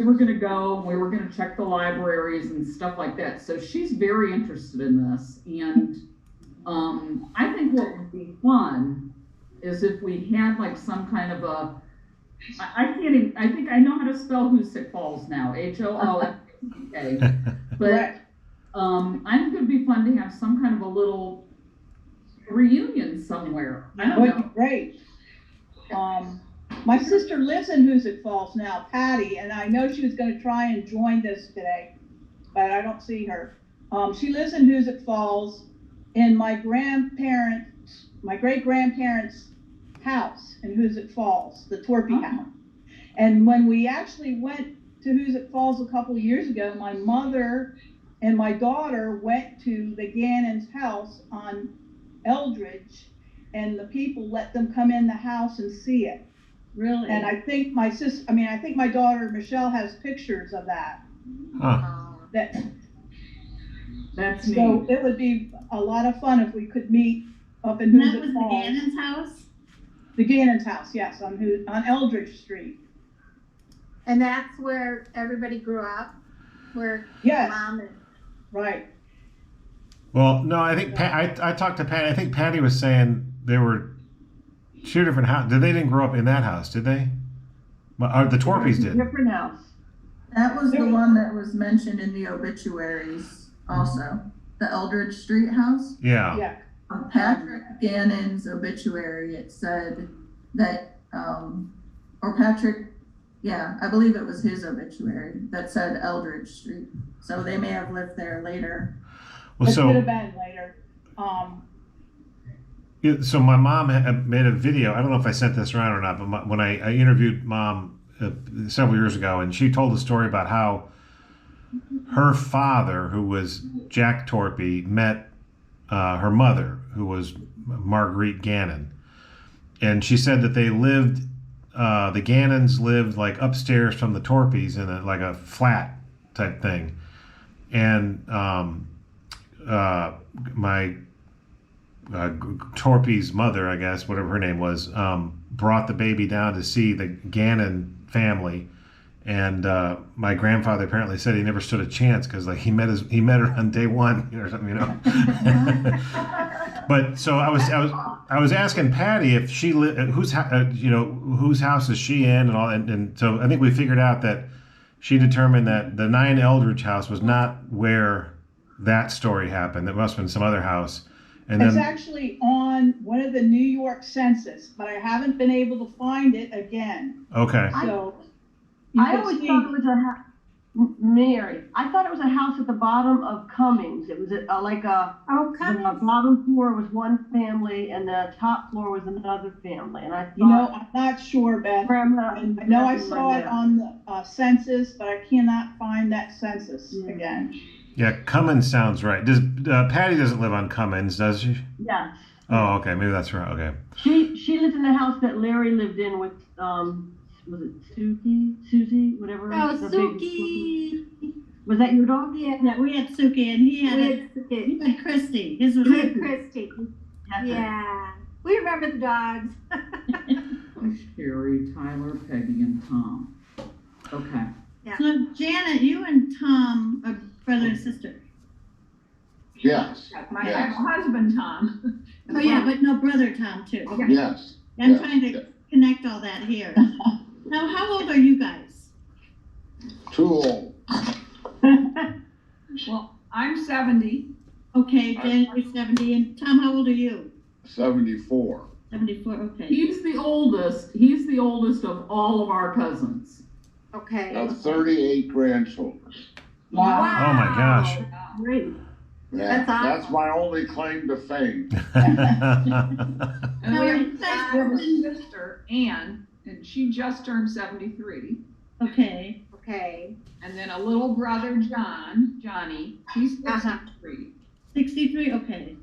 we were going to go and we were going to check the libraries and stuff like that. So she's very interested in this. And I think what would be fun is if we had like some kind of I can't even, I think I know how to spell Hoosick Falls now, Hoofk. But I think it would be fun to have some kind of a little reunion somewhere. I don't know. Great. My sister lives in Hoosick Falls now, Patty, and I know she was going to try and join this today, but I don't see her. She lives in Hoosick Falls in my great-grandparents' house in Hoosick Falls, the Torpy house. And when we actually went to Hoosick Falls a couple of years ago, my mother and my daughter went to the Gannon's house on Eldridge, and the people let them come in the house and see it. Really? And I think I think my daughter Michelle has pictures of that. That's so neat. It would be a lot of fun if we could meet up in Hoosick Falls. That was the Gannon's house? The Gannon's house, yes, on Eldridge Street. And that's where everybody grew up? Where Mom and... Right. Well, no, I think I talked to Patty. I think Patty was saying there were two different houses. They didn't grow up in that house, did they? Or the Torpies did. Different house. That was the one that was mentioned in the obituaries also. The Eldridge Street house. Yeah. Yeah. Patrick Gannon's obituary, it said that, or Patrick, yeah, I believe it was his obituary that said Eldridge Street. So they may have lived there later. Well, It could have been later. So my mom had made a video. I don't know if I sent this around or not, but when I interviewed Mom several years ago, and she told the story about how her father, who was Jack Torpy, met her mother, who was Marguerite Gannon. And she said that they lived, the Gannons lived like upstairs from the Torpies in like a flat type thing. And my Torpy's mother, I guess, whatever her name was, brought the baby down to see the Gannon family. And my grandfather apparently said he never stood a chance because like he met her on day one or something, But so I was asking Patty if she whose house is she in and all, and so I think we figured out that she determined that the 9 Eldridge house was not where that story happened. It must have been some other house. And It's then, actually on one of the New York census, but I haven't been able to find it again. okay. So I always thought it was Mary. I thought it was a house at the bottom of Cummings. It was the bottom floor was one family and the top floor was another family. And I thought, I'm not sure, Beth. Grandma, I know I saw it on the census, but I cannot find that census again. Yeah, Cummins sounds right. Does Patty doesn't live on Cummins, does she? yes. Oh, okay. Maybe that's right. Okay. She lived in the house that Larry lived in with was it Susie, whatever. Oh, the Suki. Was that your dog? Yeah, we had Suki, and he had Christy. His was Christy. Yeah. We remember the dogs. Sherry, Tyler, Peggy, and Tom. Okay. Yeah. So Janet, you and Tom are brother and sister. Yes. My Yes. husband, Tom. Oh yeah, but no brother Tom too. Okay. Yes. I'm yes, trying to yes. connect all that here. Now, how old are you guys? Too old. Well, I'm 70. Okay, Janet, you're 70, and Tom, how old are you? 74. 74. Okay. He's the oldest. He's the oldest of all of our cousins. Okay. Of 38 grandchildren. Wow. Oh my gosh. Great. Yeah, That's awesome. that's my only claim to fame. And Now, we are have you guys a sister, Ann, and she just turned 73. okay? Okay. And then a little brother, Johnny, he's 63. 63. Okay.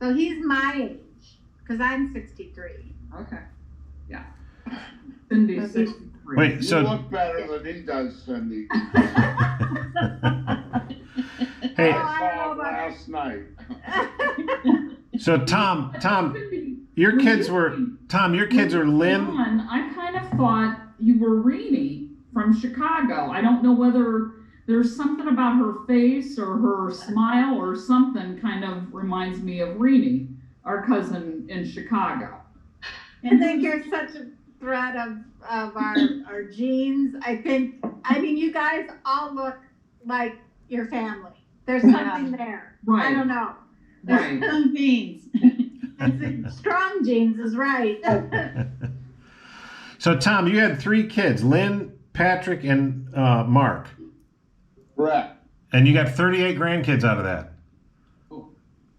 So he's my age, because I'm 63. Okay. Yeah. Cindy's 63. Wait, You so look better than he does, Cindy. hey, I saw it last night. so Tom, your kids were Lynn. I kind of thought you were Renee from Chicago. I don't know whether there's something about her face or her smile or something kind of reminds me of Renee, our cousin in Chicago. I think you're such a thread of our genes. I mean, you guys all look like your family. There's something there. Right. I don't know. Right. Some genes. Strong genes is right. So, Tom, you had 3 kids, Lynn, Patrick, and Mark. Correct. And you got 38 grandkids out of that.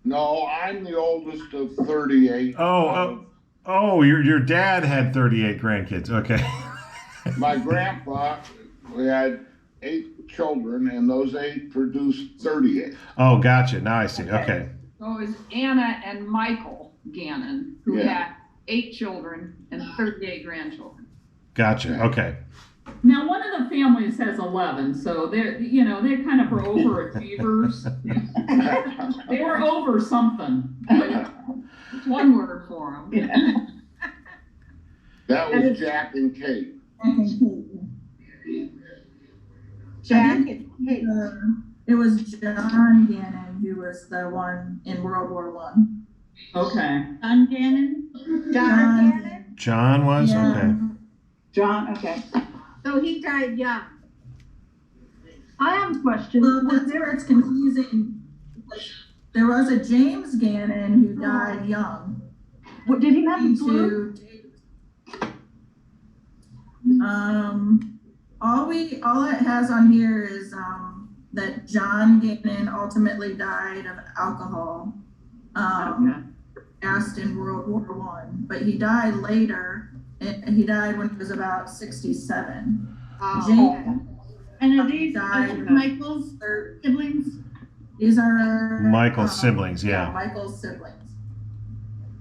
No, I'm the oldest of 38. Oh, your dad had 38 grandkids. Okay. My grandpa, we had 8 children, and those 8 produced 38. Oh, gotcha. Now I see. Okay. So it was Anna and Michael Gannon, who had 8 children and 38 grandchildren. Gotcha. Okay. Now, one of the families has 11, so they're kind of were overachievers. They were over something. It's one word for them. Yeah. That was Jack and Kate. Jack and Kate. It was John Gannon who was the one in World War One. Okay. John Gannon? John Gannon? John was? Yeah. Okay. John, okay. So he died young. I have a question. Well, that's where it's confusing. There was a James Gannon who died young. What, did he have the flu? All it has on here is that John Gannon ultimately died of alcohol. Passed in World War One, but he died later. He died when he was about 67. James And are these died. Michael's siblings? These are Michael's siblings, yeah. Michael's siblings.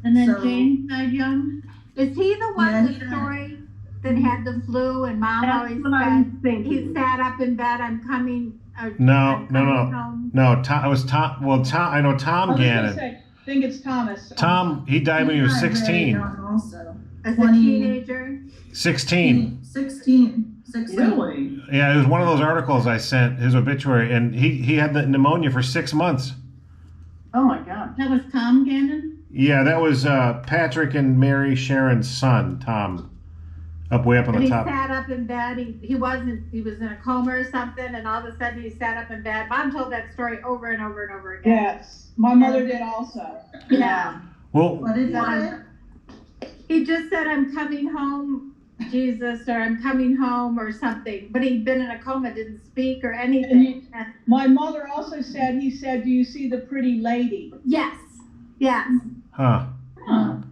And then So- James died young? Is he the one, Yeah, the story that had the flu and mom That's always what I was said, thinking. he sat up in bed, I'm coming. No. Home. No, Tom. It was Tom. Well, Tom. I know Tom I was gonna Gannon. say, I think it's Thomas. Tom. He died when he was died very 16. young also. As a 20. teenager. 16. 16. Really? Yeah, it was one of those articles I sent, his obituary, and he had the pneumonia for 6 months. Oh my God. That was Tom Gannon? Yeah, that was Patrick and Mary Sharon's son, Tom. Way up on And the he top. sat up in bed, he was in a coma or something, and all of a sudden he sat up in bed. Mom told that story over and over and over again. Yes, my mother did also. Yeah. Well, What did he say? He just said, I'm coming home, Jesus, or I'm coming home or something. But he'd been in a coma, didn't speak or anything. My mother also said, he said, do you see the pretty lady? Yes, yes, huh.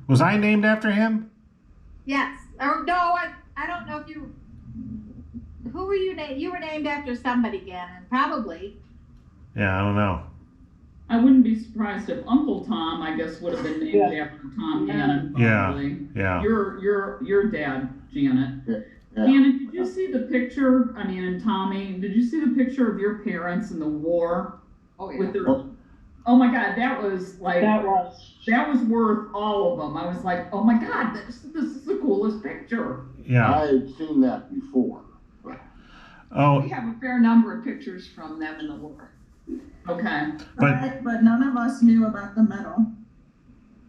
Was I named after him? yes. Or no, I don't know if you, who were you named? You were named after somebody, Gannon, probably. Yeah, I don't know. I wouldn't be surprised if Uncle Tom, I guess, would have been named after Tom Gannon. Probably. Yeah. Your dad, Janet. Yeah. Janet, did you see the picture? I mean, and Tommy, did you see the picture of your parents in the war? Oh, yeah. With their, oh my God, that was like That was worth all of them. I was like, oh my God, this is the coolest picture. Yeah. I had seen that before. Oh, We have a fair number of pictures from them in the war. Okay. But none of us knew about the medal.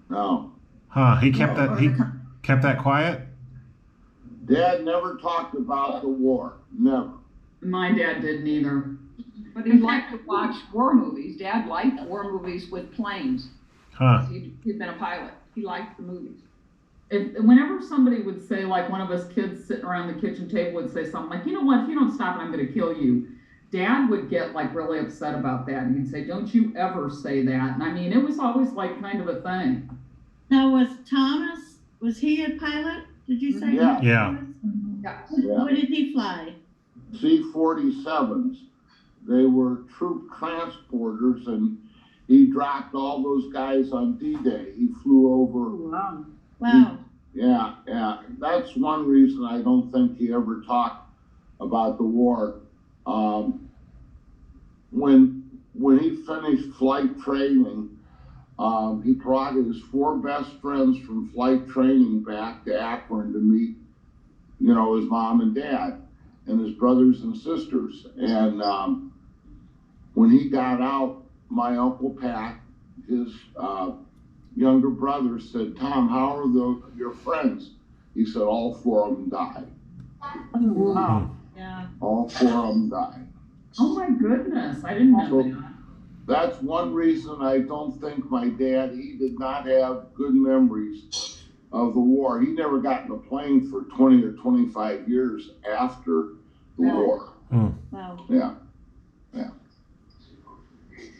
No. huh. He kept Or that. the He kept that quiet. Dad never talked about the war. Never. My dad didn't either. But he liked to watch war movies. Dad liked war movies with planes. Huh. He'd been a pilot. He liked the movies. Whenever somebody would say, like one of us kids sitting around the kitchen table would say something like, you know what, if you don't stop it, I'm going to kill you. Dad would get like really upset about that. And he'd say, don't you ever say that. And I mean, it was always like kind of a thing. Now, was he a pilot? Did you say? Yeah. Yeah. Yeah. Yeah. What did he fly? C-47s. They were troop transporters, and he dropped all those guys on D-Day. He flew over. Wow. Wow. Yeah. That's one reason I don't think he ever talked about the war. When he finished flight training, he brought his 4 best friends from flight training back to Akron to meet, his mom and dad. and his brothers and sisters. And when he got out, my Uncle Pat, his younger brother, said, Tom, how are your friends? He said, all four of them died. Wow. Yeah. All four of them died. Oh my goodness, I didn't know that. That's one reason I don't think my dad, he did not have good memories of the war. He never got in a plane for 20 or 25 years after the war. Wow. Yeah.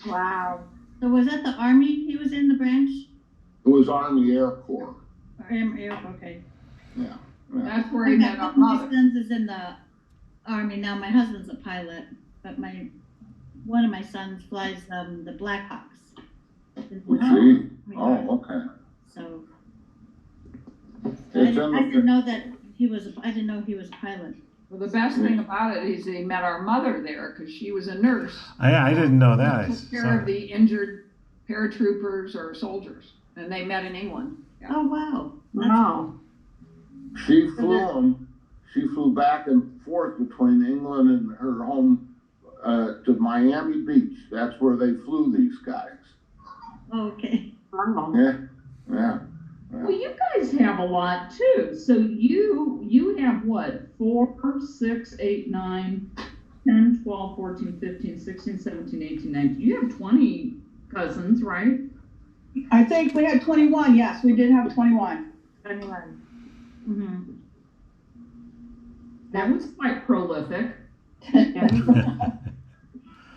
Wow. So was that the Army he was in, the branch? It was Army Air Corps. Okay. Yeah. That's where he Okay, met our one of my mother. sons is in the Army now. My husband's a pilot, but one of my sons flies the Blackhawks. Gee. Oh, okay. So I It's didn't know that he was. I didn't know he was a pilot. Well, the best thing about it is he met our mother there because she was a nurse. I didn't know that. Who took care of the injured paratroopers or soldiers, and they met in England. Yeah. Oh wow. Wow. She flew back and forth between England and her home to Miami Beach. That's where they flew these guys. Okay. Wow. Yeah. Well, you guys have a lot too. So you have what? 4, 6, 8, 9, 10, 12, 14, 15, 16, 17, 18, 19. You have 20 cousins, right? I think we had 21. Yes, we did have 21. Mm-hmm. That was quite prolific.